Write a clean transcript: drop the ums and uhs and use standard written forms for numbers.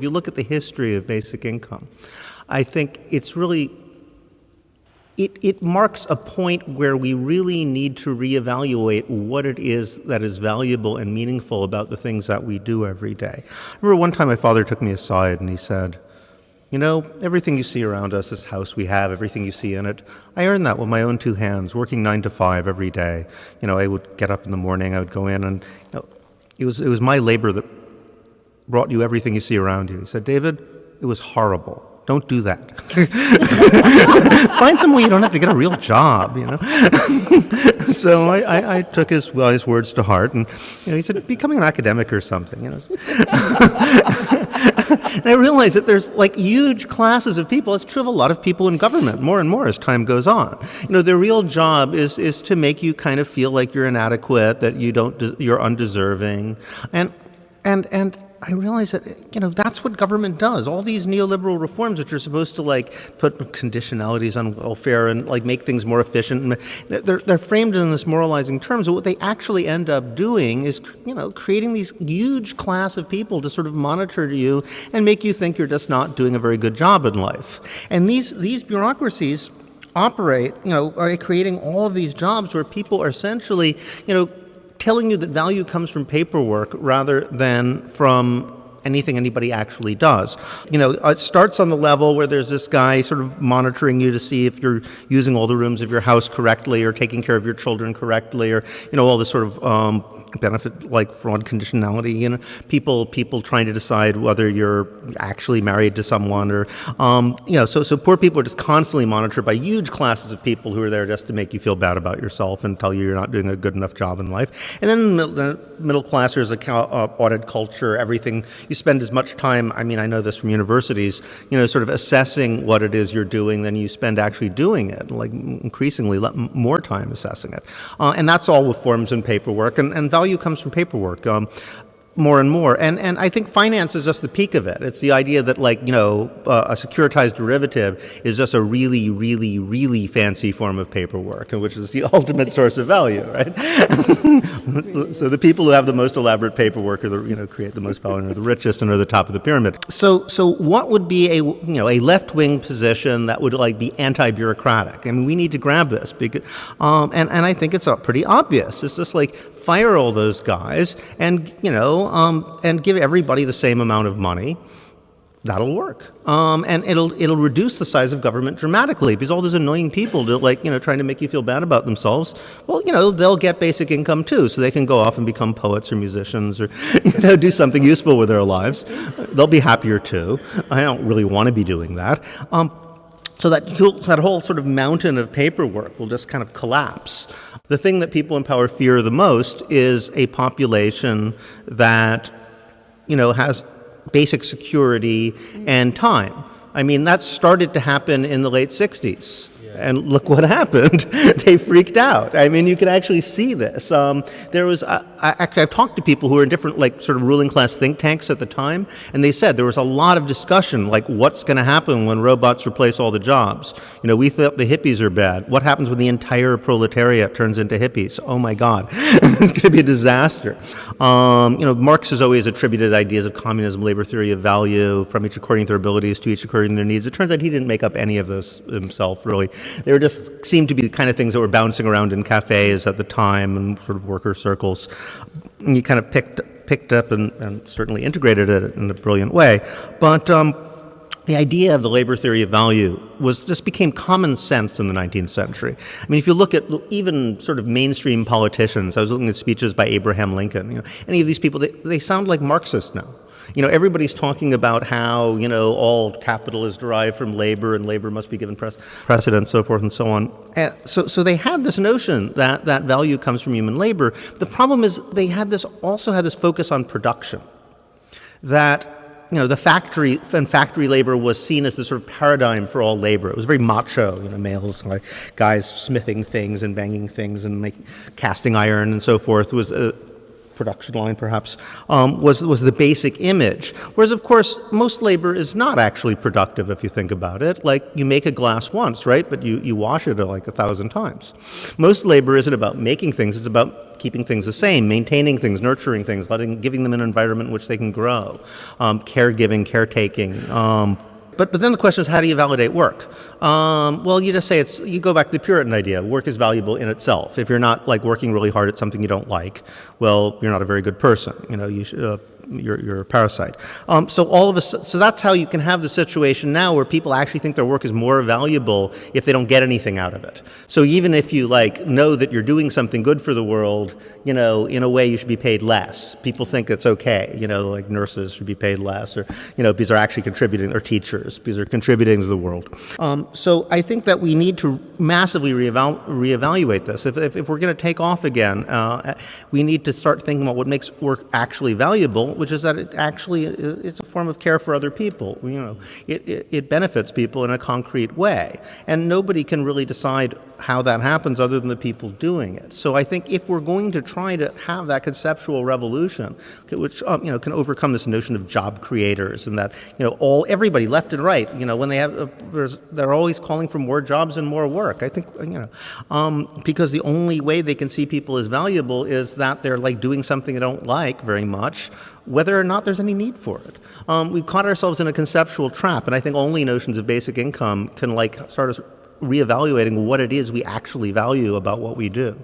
If you look at the history of basic income, I think it's really, it marks a point where we really need to reevaluate what it is that is valuable and meaningful about the things that we do every day. I remember one time my father took me aside and he said, you know, everything you see around us, this house we have, everything you see in it, I earned that with my own two hands, working 9 to 5 every day. You know, I would get up in the morning, I would go in and, you know, it was my labor that brought you everything you see around you. He said, David, it was horrible. Don't do that. Find some way you don't have to get a real job, you know. So I took his words to heart, and you know, he said, becoming an academic or something, you know. And I realized that there's like huge classes of people. It's true of a lot of people in government, more and more as time goes on. You know, their real job is to make you kind of feel like you're inadequate, that you're undeserving, and I realize that, you know, that's what government does. All these neoliberal reforms, which are supposed to like put conditionalities on welfare and like make things more efficient, they're framed in this moralizing terms. But what they actually end up doing is, you know, creating these huge class of people to sort of monitor you and make you think you're just not doing a very good job in life. And these bureaucracies operate, you know, by creating all of these jobs where people are essentially, you know, telling you that value comes from paperwork rather than from anything anybody actually does. You know, it starts on the level where there's this guy sort of monitoring you to see if you're using all the rooms of your house correctly or taking care of your children correctly, or, you know, all this sort of benefit like fraud conditionality, you know, people trying to decide whether you're actually married to someone, or you know, so poor people are just constantly monitored by huge classes of people who are there just to make you feel bad about yourself and tell you you're not doing a good enough job in life. And then the middle class, there's audit culture, everything. You spend as much time, I mean, I know this from universities, you know, sort of assessing what it is you're doing than you spend actually doing it, like increasingly more time assessing it. And that's all with forms and paperwork, and value comes from paperwork. More and more. And I think finance is just the peak of it. It's the idea that, like, you know, a securitized derivative is just a really, really, really fancy form of paperwork, which is the ultimate source of value, right? So the people who have the most elaborate paperwork are the, you know, create the most value and are the richest and are the top of the pyramid. So what would be a left-wing position that would like be anti-bureaucratic? I mean, we need to grab this because, and I think it's pretty obvious. It's just like, fire all those guys and, you know, and give everybody the same amount of money. That'll work. And it'll reduce the size of government dramatically, because all those annoying people like, you know, trying to make you feel bad about themselves, well, you know, they'll get basic income too, so they can go off and become poets or musicians or, you know, do something useful with their lives. They'll be happier too. I don't really want to be doing that. So that whole sort of mountain of paperwork will just kind of collapse. The thing that people in power fear the most is a population that, you know, has basic security and time. I mean, that started to happen in the late 60s. And look what happened. They freaked out. I mean, you can actually see this. There was, I've talked to people who were in different, like, sort of ruling class think tanks at the time, and they said there was a lot of discussion, like, what's going to happen when robots replace all the jobs? You know, we thought the hippies are bad. What happens when the entire proletariat turns into hippies? Oh my God, it's going to be a disaster. You know, Marx has always attributed ideas of communism, labor theory of value, from each according to their abilities to each according to their needs. It turns out he didn't make up any of those himself, really. They were just seemed to be the kind of things that were bouncing around in cafes at the time and sort of worker circles. And you kind of picked up and certainly integrated it in a brilliant way. But the idea of the labor theory of value just became common sense in the 19th century. I mean, if you look at even sort of mainstream politicians, I was looking at speeches by Abraham Lincoln, you know, any of these people, they sound like Marxists now. You know, everybody's talking about how, you know, all capital is derived from labor and labor must be given precedence, so forth and so on. So they had this notion that value comes from human labor. The problem is they also had this focus on production. That, you know, the factory labor was seen as the sort of paradigm for all labor. It was very macho, you know, males, like guys smithing things and banging things and casting iron and so forth was production line perhaps, was the basic image. Whereas, of course, most labor is not actually productive if you think about it. Like, you make a glass once, right? But you wash it like 1,000 times. Most labor isn't about making things, it's about keeping things the same, maintaining things, nurturing things, giving them an environment in which they can grow, caregiving, caretaking. But then the question is, how do you validate work? Well, you just say you go back to the Puritan idea. Work is valuable in itself. If you're not like working really hard at something you don't like, well, you're not a very good person. You're a parasite. So that's how you can have the situation now where people actually think their work is more valuable if they don't get anything out of it. So even if you know that you're doing something good for the world, in a way you should be paid less. People think it's okay, like nurses should be paid less, or because they're actually contributing, or teachers because they're contributing to the world. So I think that we need to massively reevaluate this. If we're going to take off again, we need to start thinking about what makes work actually valuable, which is that it's a form of care for other people. It benefits people in a concrete way, and nobody can really decide how that happens other than the people doing it. So I think if we're going to try to have that conceptual revolution, which can overcome this notion of job creators, and that everybody left and right, when they're always calling for more jobs and more work. I think because the only way they can see people as valuable is that they're doing something they don't like very much, whether or not there's any need for it. We've caught ourselves in a conceptual trap, and I think only notions of basic income can start us reevaluating what it is we actually value about what we do.